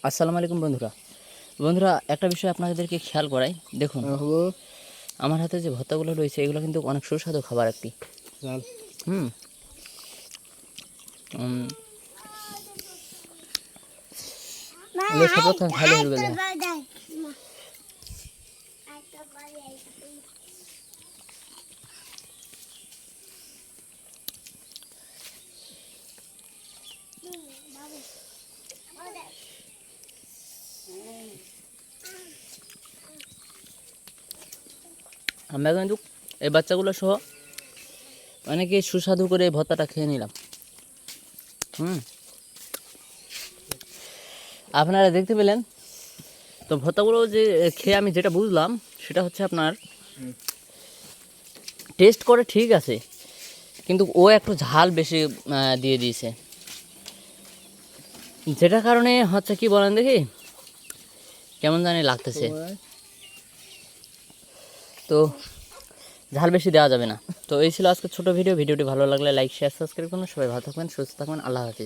আসসালামু আলাইকুম বন্ধুরা একটা বিষয় আপনাদেরকে খেয়াল করাই। দেখুন আমার হাতে যে ভর্তাগুলো রয়েছে এগুলো কিন্তু অনেক সুস্বাদু খাবার একটি। হুম সর্বপ্রথম খালি হয়ে গেলে আমরা কিন্তু এই বাচ্চাগুলো সহ অনেকে সুস্বাদু করে এই ভর্তাটা খেয়ে নিলাম। আপনারা দেখতে পেলেন তো ভর্তাগুলো যে খেয়ে আমি যেটা বুঝলাম সেটা হচ্ছে আপনার টেস্ট করে ঠিক আছে, কিন্তু ও একটু ঝাল বেশি দিয়ে দিয়েছে, যেটার কারণে হচ্ছে কি বলেন দেখি কেমন জানি লাগতেছে। তো ঝাল বেশি দেওয়া যাবে না। তো এই ছিল আজকে ছোট ভিডিওটি ভালো লাগলে লাইক শেয়ার সাবস্ক্রাইব করুন। সবাই ভালো থাকবেন, সুস্থ থাকবেন, আল্লাহ হাফিজ।